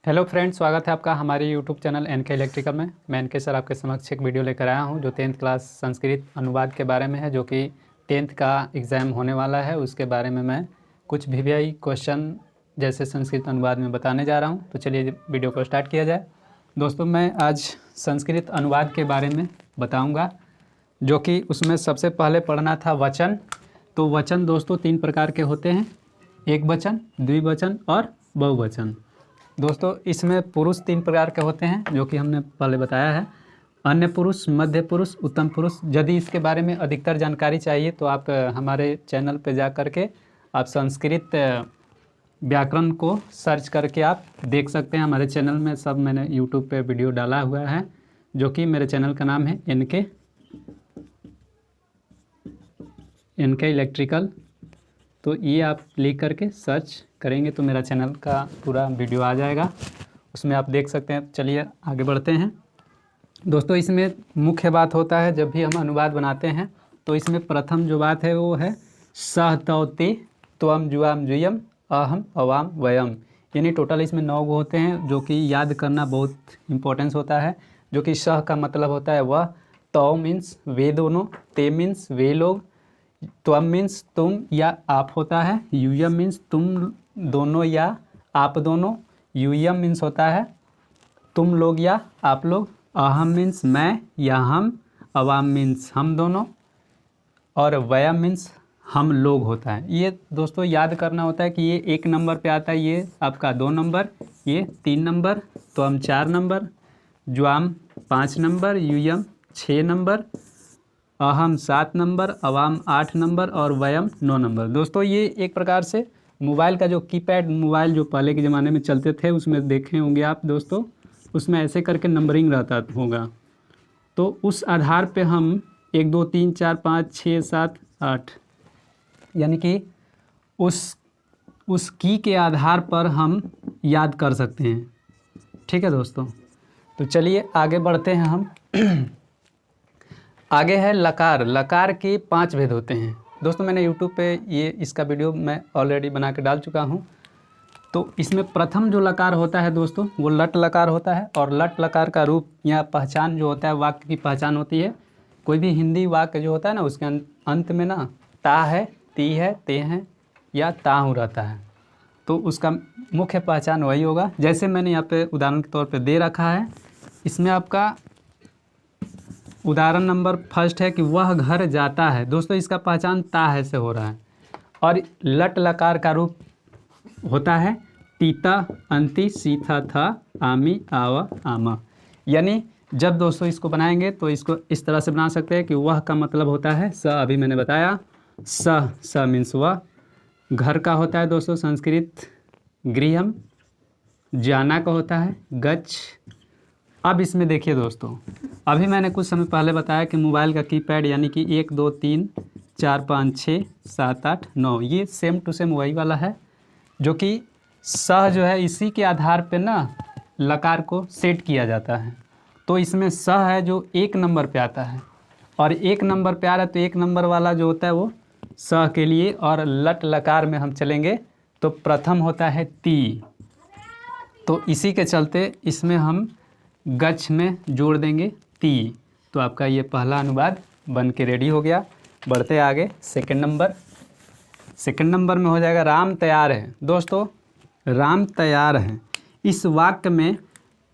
Hello friends, स्वागत है आपका हमारे यूट्यूब चैनल एनके इलेक्ट्रिकल में। मैं एनके सर आपके समक्ष एक वीडियो लेकर आया हूं जो 10th क्लास संस्कृत अनुवाद के बारे में है, जो कि 10th का एग्ज़ाम होने वाला है। उसके बारे में मैं कुछ वीवीआई क्वेश्चन जैसे संस्कृत अनुवाद में बताने जा रहा हूं। तो चलिए वीडियो को स्टार्ट किया जाए। दोस्तों, मैं आज संस्कृत अनुवाद के बारे में बताऊँगा, जो कि उसमें सबसे पहले पढ़ना था वचन। तो वचन दोस्तों 3 प्रकार के होते हैं, एक वचन, द्विवचन और बहुवचन। दोस्तों, इसमें पुरुष 3 प्रकार के होते हैं, जो कि हमने पहले बताया है। अन्य पुरुष, मध्य पुरुष, उत्तम पुरुष। यदि इसके बारे में अधिकतर जानकारी चाहिए तो आप हमारे चैनल पर जा कर के आप संस्कृत व्याकरण को सर्च करके आप देख सकते हैं। हमारे चैनल में सब मैंने यूट्यूब पे वीडियो डाला हुआ है, जो कि मेरे चैनल का नाम है एनके इलेक्ट्रिकल। तो ये आप लिख करके सर्च करेंगे तो मेरा चैनल का पूरा वीडियो आ जाएगा, उसमें आप देख सकते हैं। चलिए आगे बढ़ते हैं। दोस्तों, इसमें मुख्य बात होता है, जब भी हम अनुवाद बनाते हैं तो इसमें प्रथम जो बात है वो है सह तौ ते त्वम जुआम जुयम अहम अवाम वयम। यानी टोटल इसमें 9 गो होते हैं, जो कि याद करना बहुत इम्पोर्टेंस होता है। जो कि सह का मतलब होता है वह, तौ मीन्स वे दोनों, ते मीन्स वे लोग, त्वम मीन्स तुम या आप होता है, यूयम मीन्स तुम दोनों या आप दोनों, यूयम मीन्स होता है तुम लोग या आप लोग, अहम मीन्स मैं या हम, अवाम मीन्स हम दोनों, और वयम मीन्स हम लोग होता है। ये दोस्तों याद करना होता है कि ये 1 नंबर पे आता है, ये आपका 2 नंबर, ये 3 नंबर, त्वम 4 नंबर, ज्वाम 5 नंबर, यूयम 6 नंबर, अहम 7 नंबर, अवाम 8 नंबर और वयम 9 नंबर। दोस्तों, ये एक प्रकार से मोबाइल का जो कीपैड मोबाइल जो पहले के ज़माने में चलते थे, उसमें देखे होंगे आप दोस्तों, उसमें ऐसे करके नंबरिंग रहता होगा। तो उस आधार पे हम 1 2 3 4 5 6 7 8 यानी कि उस की के आधार पर हम याद कर सकते हैं। ठीक है दोस्तों, तो चलिए आगे बढ़ते हैं हम। आगे है लकार। लकार के 5 भेद होते हैं। दोस्तों, मैंने यूट्यूब पे इसका वीडियो मैं ऑलरेडी बना के डाल चुका हूँ। तो इसमें प्रथम जो लकार होता है दोस्तों, वो लट लकार होता है। और लट लकार का रूप या पहचान जो होता है, वाक्य की पहचान होती है। कोई भी हिंदी वाक्य जो होता है ना, उसके अंत में ना ता है, ती है, ते हैं या ताहू रहता है, तो उसका मुख्य पहचान वही होगा। जैसे मैंने यहाँ पे उदाहरण के तौर पे दे रखा है। इसमें आपका उदाहरण नंबर फर्स्ट है कि वह घर जाता है। दोस्तों, इसका पहचान ता है से हो रहा है। और लट लकार का रूप होता है टीता, अंति, सीथा, था, आमी, आवा, आमा। यानी जब दोस्तों इसको बनाएंगे तो इसको इस तरह से बना सकते हैं कि वह का मतलब होता है स, अभी मैंने बताया, स मीन्स वह। घर का होता है दोस्तों संस्कृत गृहम। जाना का होता है गच्छ। अब इसमें देखिए दोस्तों, अभी मैंने कुछ समय पहले बताया कि मोबाइल का कीपैड यानी कि 1 2 3 4 5 6 7 8 9, ये सेम टू सेम वही वाला है। जो कि सह जो है, इसी के आधार पे ना लकार को सेट किया जाता है। तो इसमें सह है जो 1 नंबर पे आता है, और 1 नंबर पे आ रहा है तो 1 नंबर वाला जो होता है वो सह के लिए। और लट लकार में हम चलेंगे तो प्रथम होता है ती। तो इसी के चलते इसमें हम गच्छ में जोड़ देंगे ती। तो आपका ये पहला अनुवाद बन के रेडी हो गया। बढ़ते आगे सेकंड नंबर में हो जाएगा राम तैयार है। दोस्तों, राम तैयार है, इस वाक्य में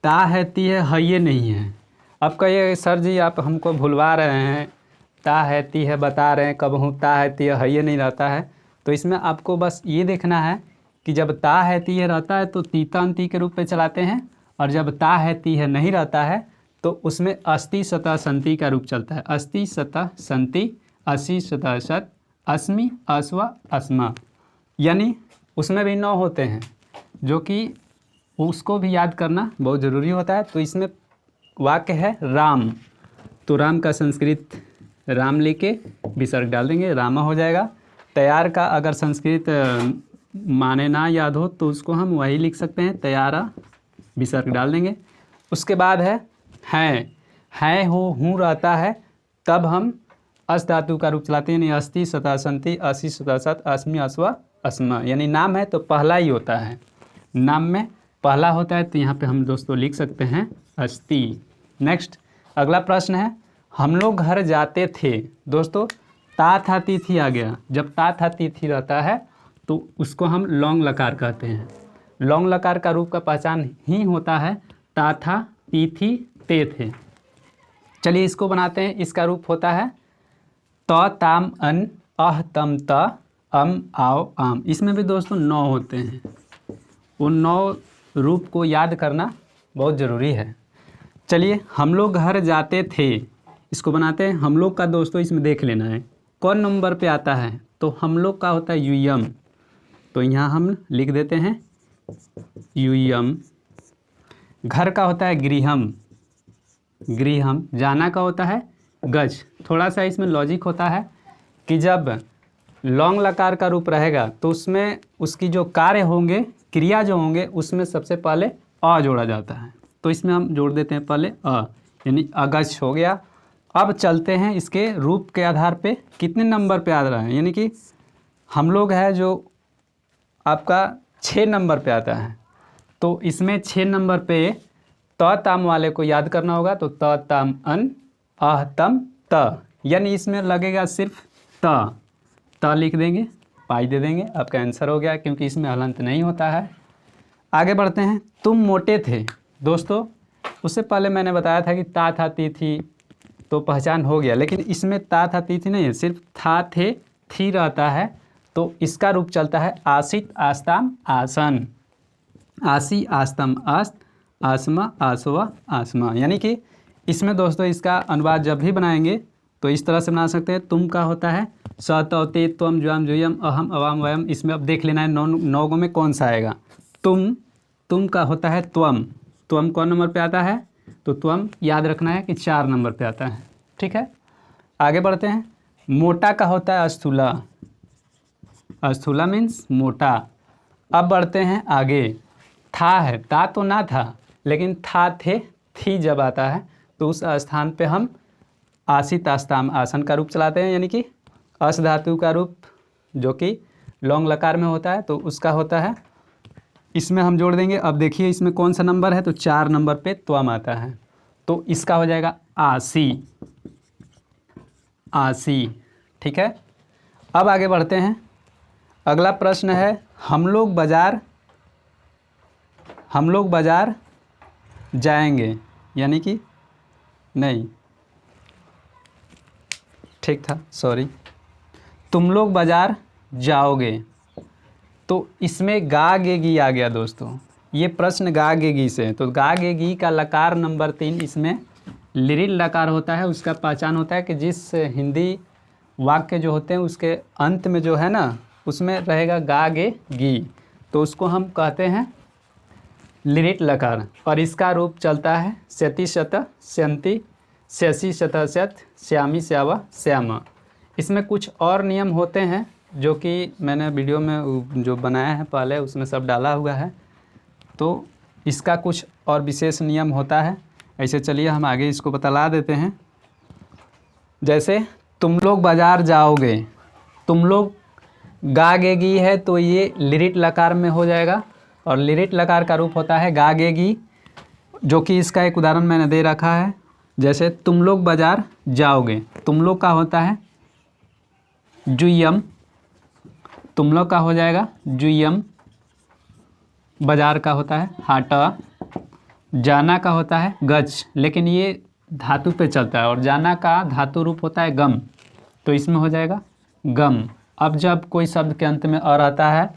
ता है, ती है, ये नहीं है। अब कहिए सर जी आप हमको भुलवा रहे हैं, ता है ती है बता रहे हैं, कब हूँ ता है ती है, ये नहीं रहता है। तो इसमें आपको बस ये देखना है कि जब ता है ती है रहता है तो तीता अंति के रूप में चलाते हैं, और जब ता है ती है नहीं रहता है तो उसमें अस्ति सतः संति का रूप चलता है। अस्ति सतः संति, असि सतः सत, अस्मि अस्वा अस्मा। यानी उसमें भी 9 होते हैं, जो कि उसको भी याद करना बहुत ज़रूरी होता है। तो इसमें वाक्य है राम, तो राम का संस्कृत राम लेके विसर्ग डाल देंगे, रामा हो जाएगा। तैयार का अगर संस्कृत माने ना याद हो तो उसको हम वही लिख सकते हैं, तैयारा, विसर्ग डाल देंगे। उसके बाद है हो, हूँ रहता है, तब हम अस धातु का रूप चलाते हैं, यानी अस्ति सतः संति, असि सतः सत, अस्मि अस्वा अस्मा। यानी नाम है तो पहला ही होता है, नाम में पहला होता है तो यहाँ पे हम दोस्तों लिख सकते हैं अस्ति। नेक्स्ट अगला प्रश्न है, हम लोग घर जाते थे। दोस्तों ता था तिथि आ गया। जब ता था तिथि रहता है तो उसको हम लौंग लकार कहते हैं। लौंग लकार का रूप का पहचान ही होता है ता था तिथि ते थे। चलिए इसको बनाते हैं। इसका रूप होता है त ताम अन अह तम त अम आओ आम। इसमें भी दोस्तों 9 होते हैं। उन 9 रूप को याद करना बहुत ज़रूरी है। चलिए हम लोग घर जाते थे, इसको बनाते हैं। हम लोग का दोस्तों इसमें देख लेना है कौन नंबर पे आता है। तो हम लोग का होता है यूयम, तो यहाँ हम लिख देते हैं यूयम। घर का होता है गृहम, गृहम। जाना का होता है गज। थोड़ा सा इसमें लॉजिक होता है कि जब लौंग लकार का रूप रहेगा तो उसमें उसकी जो कार्य होंगे, क्रिया जो होंगे, उसमें सबसे पहले अ जोड़ा जाता है। तो इसमें हम जोड़ देते हैं पहले अ, यानी अगज हो गया। अब चलते हैं इसके रूप के आधार पे कितने नंबर पे आ रहा है, यानी कि हम लोग है जो आपका 6 नंबर पे आता है। तो इसमें 6 नंबर पे त ताम वाले को याद करना होगा। तो त ताम अन अह तम त, यानी इसमें लगेगा सिर्फ त लिख देंगे, पाई दे देंगे, आपका आंसर हो गया, क्योंकि इसमें हलंत नहीं होता है। आगे बढ़ते हैं। तुम मोटे थे। दोस्तों उससे पहले मैंने बताया था कि ता था तिथि तो पहचान हो गया, लेकिन इसमें ता था तिथि नहीं है, सिर्फ था थे थी रहता है। तो इसका रूप चलता है आसित आस्ताम आसन। आसी आस्तम आस्त, आसमा आसवा आसमा। यानी कि इसमें दोस्तों इसका अनुवाद जब भी बनाएंगे तो इस तरह से बना सकते हैं। तुम का होता है स तौ ते त्वम ज्वाम जुयम अहम अवाम वयम। इसमें अब देख लेना है 9 में कौन सा आएगा। तुम का होता है त्वम। त्वम कौन नंबर पे आता है, तो त्वम याद रखना है कि 4 नंबर पे आता है। ठीक है, आगे बढ़ते हैं। मोटा का होता है अस्थूला। अस्थूला मीन्स मोटा। अब बढ़ते हैं आगे। था है, ता तो ना था, लेकिन था थे थी जब आता है तो उस स्थान पे हम आसित आस्ताम आसन का रूप चलाते हैं, यानी कि अस धातु का रूप जो कि लौंग लकार में होता है तो उसका होता है। इसमें हम जोड़ देंगे। अब देखिए इसमें कौन सा नंबर है, तो 4 नंबर पे त्वम आता है, तो इसका हो जाएगा आसी। आसी। ठीक है, अब आगे बढ़ते हैं। अगला प्रश्न है, हम लोग बाज़ार जाएंगे, यानी कि नहीं, ठीक था, सॉरी। तुम लोग बाज़ार जाओगे, तो इसमें गा गे गी आ गया दोस्तों। ये प्रश्न गा गे गी से, तो गा गे गी का लकार नंबर 3 इसमें लिरिल लकार होता है। उसका पहचान होता है कि जिस हिंदी वाक्य जो होते हैं उसके अंत में जो है ना, उसमें रहेगा गा गे गी, तो उसको हम कहते हैं लिरिट लकार। और इसका रूप चलता है स्यति शत स्यंति, स्यसी शत स्यत, श्यामी श्यावा श्यामा। इसमें कुछ और नियम होते हैं जो कि मैंने वीडियो में जो बनाया है पहले उसमें सब डाला हुआ है, तो इसका कुछ और विशेष नियम होता है। ऐसे चलिए हम आगे इसको बतला देते हैं। जैसे तुम लोग बाज़ार जाओगे, तुम लोग गा गेगी है तो ये लिरिट लकार में हो जाएगा, और लिरिट लकार का रूप होता है गा गेगी, जो कि इसका एक उदाहरण मैंने दे रखा है। जैसे तुम लोग बाज़ार जाओगे, तुम लोग का होता है जुयम, तुम लोग का हो जाएगा जुयम। बाज़ार का होता है हाटा। जाना का होता है गच, लेकिन ये धातु पे चलता है, और जाना का धातु रूप होता है गम, तो इसमें हो जाएगा गम। अब जब कोई शब्द के अंत में अ रहता है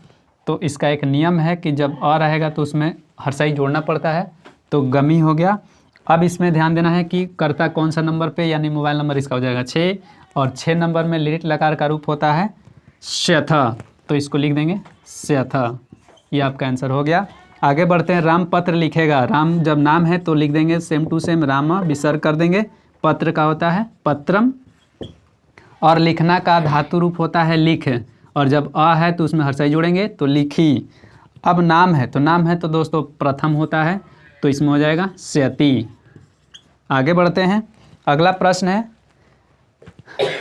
तो इसका एक नियम है कि जब अ रहेगा तो उसमें हर्षाई जोड़ना पड़ता है, तो गमी हो गया। अब इसमें ध्यान देना है कि कर्ता कौन सा नंबर पे, यानी मोबाइल नंबर इसका हो जाएगा 6, और 6 नंबर में लिरिट लकार का रूप होता है श्यथ, तो इसको लिख देंगे श्यथ। ये आपका आंसर हो गया। आगे बढ़ते हैं। राम पत्र लिखेगा। राम जब नाम है तो लिख देंगे सेम टू सेम राम, विसर्ग कर देंगे। पत्र का होता है पत्रम, और लिखना का धातु रूप होता है लिख, और जब अ है तो उसमें हर्षाई जोड़ेंगे तो लिखी। अब नाम है तो दोस्तों प्रथम होता है, तो इसमें हो जाएगा स्यति। आगे बढ़ते हैं। अगला प्रश्न है,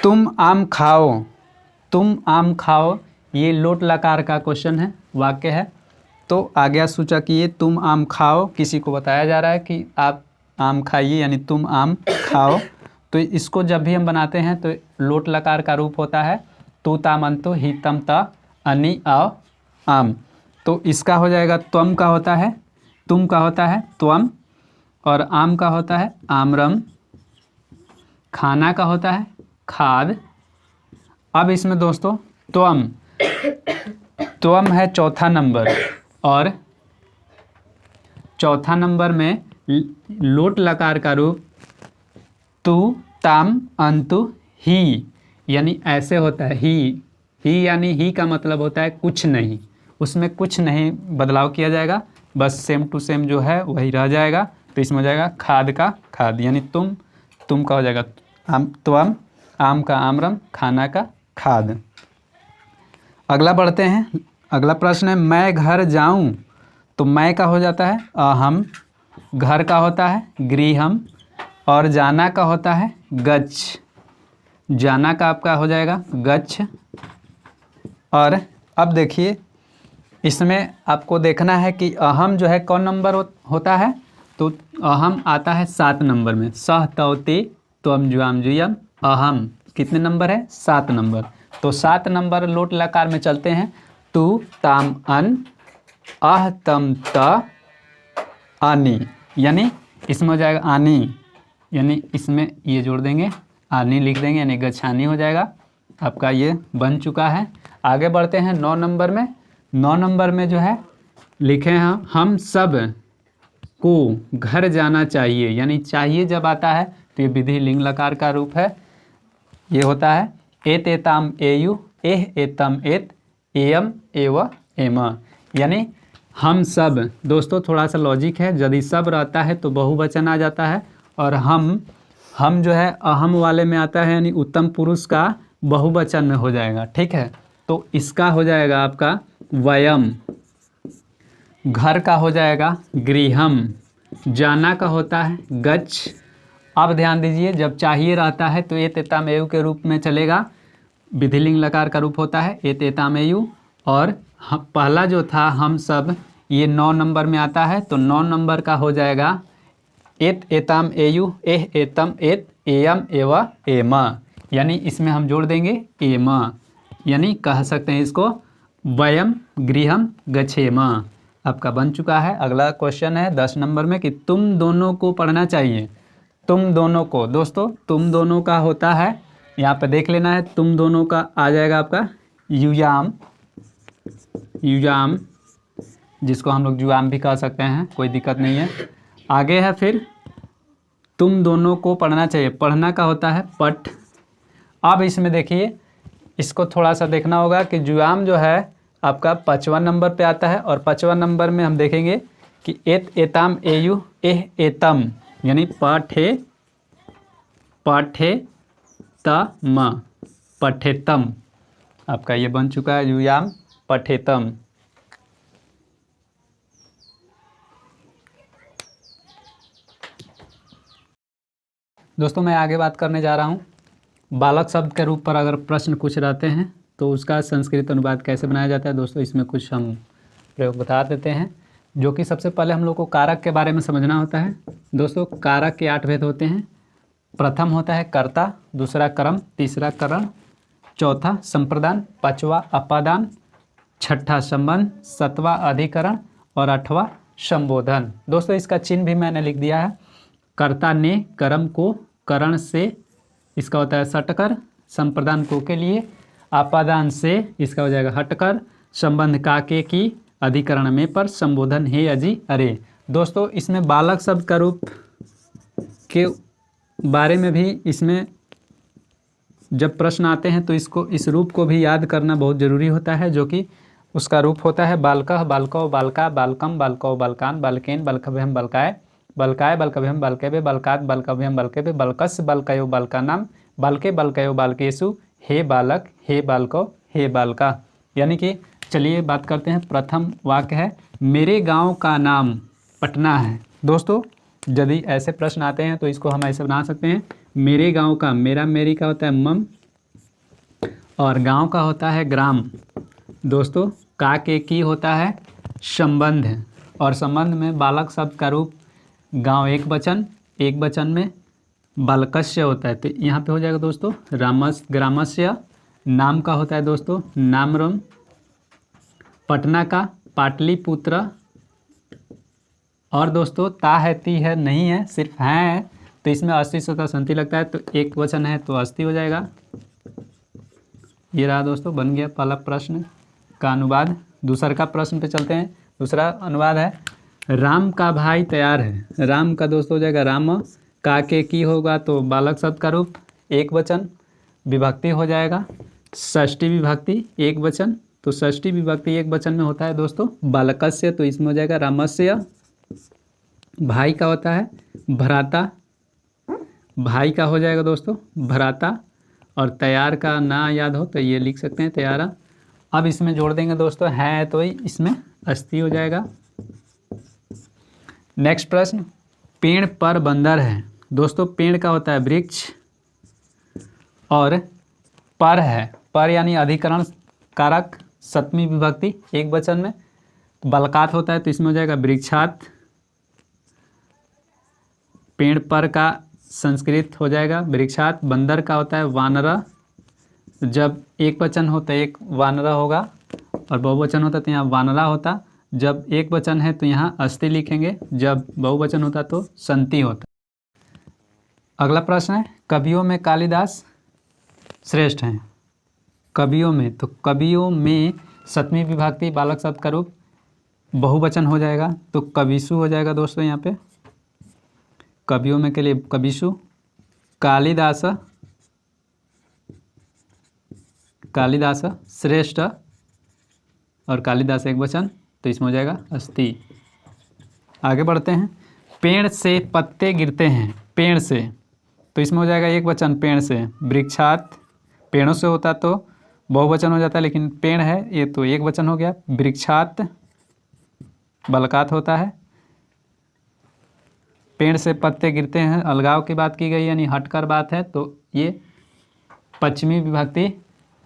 तुम आम खाओ। तुम आम खाओ, ये लोट लकार का क्वेश्चन है, वाक्य है। तो आज्ञा सूचक ये तुम आम खाओ, किसी को बताया जा रहा है कि आप आम खाइए, यानी तुम आम खाओ। तो इसको जब भी हम बनाते हैं तो लोट लकार का रूप होता है तू ताम अंतु ही तम ता अनि आओ आम। तो इसका हो जाएगा त्वम का होता है, तुम का होता है त्वम, और आम का होता है आमरम, खाना का होता है खाद। अब इसमें दोस्तों त्वम, त्वम है चौथा नंबर, और चौथा नंबर में लोट लकार का रूप तू ताम अंतु ही, यानी ऐसे होता है ही यानी ही का मतलब होता है कुछ नहीं, उसमें कुछ नहीं बदलाव किया जाएगा, बस सेम टू सेम जो है वही रह जाएगा। तो इसमें हो जाएगा खाद का खाद, यानी तुम का हो जाएगा त्वम, आम का आमरम, खाना का खाद। अगला बढ़ते हैं। अगला प्रश्न है मैं घर जाऊं, तो मैं का हो जाता है अहम, घर का होता है गृहम, और जाना का होता है गच्छ। जाना का आपका हो जाएगा गच्छ। और अब देखिए इसमें आपको देखना है कि अहम जो है कौन नंबर होता है, तो अहम आता है 7 नंबर में। सह तौते त्वम जुआम जुयम अहम कितने नंबर है? 7 नंबर। तो 7 नंबर लोट लकार में चलते हैं। तू ताम अन, अह तम त आनी, यानी इसमें हो जाएगा आनी, यानी इसमें ये जोड़ देंगे आनी लिख देंगे, यानी गच्छानी हो जाएगा। आपका ये बन चुका है। आगे बढ़ते हैं 9 नंबर में। 9 नंबर में जो है लिखे हैं हम सब को घर जाना चाहिए, यानी चाहिए जब आता है तो ये विधि लिंग लकार का रूप है। ये होता है एत एताम एयु, एह एतम एत, एयम एव एम, यानी हम सब। दोस्तों थोड़ा सा लॉजिक है, यदि सब रहता है तो बहुवचन आ जाता है, और हम जो है अहम वाले में आता है, यानी उत्तम पुरुष का बहुवचन में हो जाएगा। ठीक है, तो इसका हो जाएगा आपका वयम, घर का हो जाएगा गृहम, जाना का होता है गच्छ। अब ध्यान दीजिए जब चाहिए रहता है तो एत एताम एयु के रूप में चलेगा, विधिलिंग लकार का रूप होता है एत एताम एयु। और पहला जो था हम सब, ये 9 नंबर में आता है, तो 9 नंबर का हो जाएगा एत एताम एयु, एह एतम एत, एयम एव एम, यानी इसमें हम जोड़ देंगे एम, यानी कह सकते हैं इसको वयम गृहम गच्छेम। आपका बन चुका है। अगला क्वेश्चन है 10 नंबर में कि तुम दोनों को पढ़ना चाहिए। तुम दोनों को, दोस्तों तुम दोनों का होता है, यहाँ पे देख लेना है, तुम दोनों का आ जाएगा आपका युयाम, युयाम जिसको हम लोग जुआम भी कह सकते हैं, कोई दिक्कत नहीं है। आगे है फिर तुम दोनों को पढ़ना चाहिए, पढ़ना का होता है पठ। अब इसमें देखिए इसको थोड़ा सा देखना होगा कि जुआम जो है आपका 5वां नंबर पे आता है, और 5वां नंबर में हम देखेंगे कि एत एताम एयु, एह एतम, यानी पठे पठे तम, पठेतम। आपका ये बन चुका है युयाम पठेतम। दोस्तों मैं आगे बात करने जा रहा हूँ बालक शब्द के रूप पर अगर प्रश्न कुछ रहते हैं तो उसका संस्कृत अनुवाद कैसे बनाया जाता है। दोस्तों इसमें कुछ हम प्रयोग बता देते हैं, जो कि सबसे पहले हम लोग को कारक के बारे में समझना होता है। दोस्तों कारक के 8 भेद होते हैं। प्रथम होता है कर्ता, दूसरा कर्म, तीसरा करण, चौथा संप्रदान, 5वां अपादान, 6ठा संबंध, 7वां अधिकरण और 8वां संबोधन। दोस्तों इसका चिन्ह भी मैंने लिख दिया है। कर्ता ने कर्म को करण से इसका होता है सटकर, संप्रदान को के लिए, आपादान से इसका हो जाएगा हटकर, संबंध का के की, अधिकरण में पर, संबोधन हे अजी अरे। दोस्तों इसमें बालक शब्द का रूप के बारे में भी इसमें जब प्रश्न आते हैं तो इसको इस रूप को भी याद करना बहुत ज़रूरी होता है, जो कि उसका रूप होता है बालकः बालको बालका बालकम बालको बालकान बालकेन बालकभ्यम बालकाय बालकाय बालकभ्यम बालकेभ्य बालकात बालकभ्यम बालकेभ्य बालकस्य बालकयो बालकानाम बालके बालकयो बालकेषु हे बालक हे बालको हे बालका। यानी कि चलिए बात करते हैं। प्रथम वाक्य है मेरे गांव का नाम पटना है। दोस्तों यदि ऐसे प्रश्न आते हैं तो इसको हम ऐसे बना सकते हैं, मेरे गांव का, मेरा मेरी का होता है मम, और गांव का होता है ग्राम। दोस्तों का के की होता है संबंध है, और संबंध में बालक शब्द का रूप गांव एक वचन में बालकस्य होता है। तो यहाँ पे हो जाएगा दोस्तों ग्रामस्य। नाम का होता है दोस्तों नामरम। पटना का पाटलिपुत्र। और दोस्तों ता है ती है नहीं है, सिर्फ है, तो इसमें अस्थि सता संति लगता है, तो एक वचन है तो अस्थि हो जाएगा। ये रहा दोस्तों, बन गया पहला प्रश्न का अनुवाद। दूसरा का प्रश्न पे चलते हैं। दूसरा अनुवाद है राम का भाई तैयार है। राम का दोस्तों हो जाएगा राम। का के की होगा तो बालक शब्द का रूप एक वचन। विभक्ति हो जाएगा षष्ठी विभक्ति एक वचन। तो षष्ठी विभक्ति एक वचन में होता है दोस्तों बालकस्य, तो इसमें हो जाएगा रामस्य। भाई का होता है भ्राता। भाई का हो जाएगा दोस्तों भ्राता। और तैयार का ना याद हो तो ये लिख सकते हैं तैयारा। अब इसमें जोड़ देंगे दोस्तों है तो इसमें अस्थि हो जाएगा। नेक्स्ट प्रश्न, पेड़ पर बंदर है। दोस्तों पेड़ का होता है वृक्ष, और पर है, पर यानी अधिकरण कारक सप्तमी विभक्ति एक वचन में। बलकात होता है तो इसमें हो जाएगा वृक्षात। पेड़ पर का संस्कृत हो जाएगा वृक्षात। बंदर का होता है वानरा। जब एक वचन हो तो एक वानरा होगा, और बहुवचन होता तो यहाँ वानरा होता। जब एक वचन है तो यहाँ अस्थि लिखेंगे, जब बहुवचन होता तो संति होता। अगला प्रश्न है कवियों में कालिदास श्रेष्ठ हैं। कवियों में, तो कवियों में सप्तमी विभक्ति बालक शब्द का रूप बहुवचन हो जाएगा, तो कविशु हो जाएगा दोस्तों। यहाँ पे कवियों में के लिए कविशु। कालिदास, कालिदास श्रेष्ठ, और कालिदास एक वचन, तो इसमें हो जाएगा अस्थि। आगे बढ़ते हैं। पेड़ से पत्ते गिरते हैं। पेड़ से, तो इसमें हो जाएगा एक वचन पेड़ से। वृक्षात, पेड़ों से होता तो बहुवचन हो जाता है, लेकिन पेड़ है ये तो एक वचन हो गया। वृक्षात बलकात होता है। पेड़ से पत्ते गिरते हैं, अलगाव की बात की गई यानी हटकर बात है, तो ये पश्चिमी विभक्ति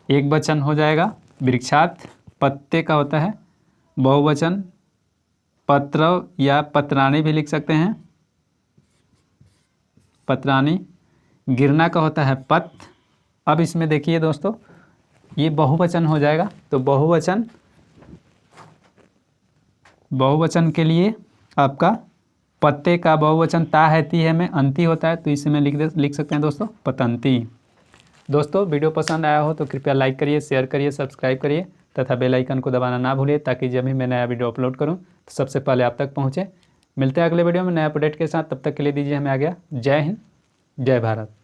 एक वचन हो जाएगा वृक्षात। पत्ते का होता है बहुवचन। पत्र या पत्राणी भी लिख सकते हैं, पत्राणी। गिरना का होता है पत। अब इसमें देखिए दोस्तों ये बहुवचन हो जाएगा, तो बहुवचन के लिए आपका पत्ते का बहुवचन ता है ती है में अंति होता है, तो इसे में लिख सकते हैं दोस्तों पतंती। दोस्तों वीडियो पसंद आया हो तो कृपया लाइक करिए, शेयर करिए, सब्सक्राइब करिए तथा बेल आइकन को दबाना ना भूलिए, ताकि जब भी मैं नया वीडियो अपलोड करूं तो सबसे पहले आप तक पहुंचे। मिलते हैं अगले वीडियो में नया अपडेट के साथ, तब तक के लिए दीजिए हमें आज्ञा। जय हिंद, जय भारत।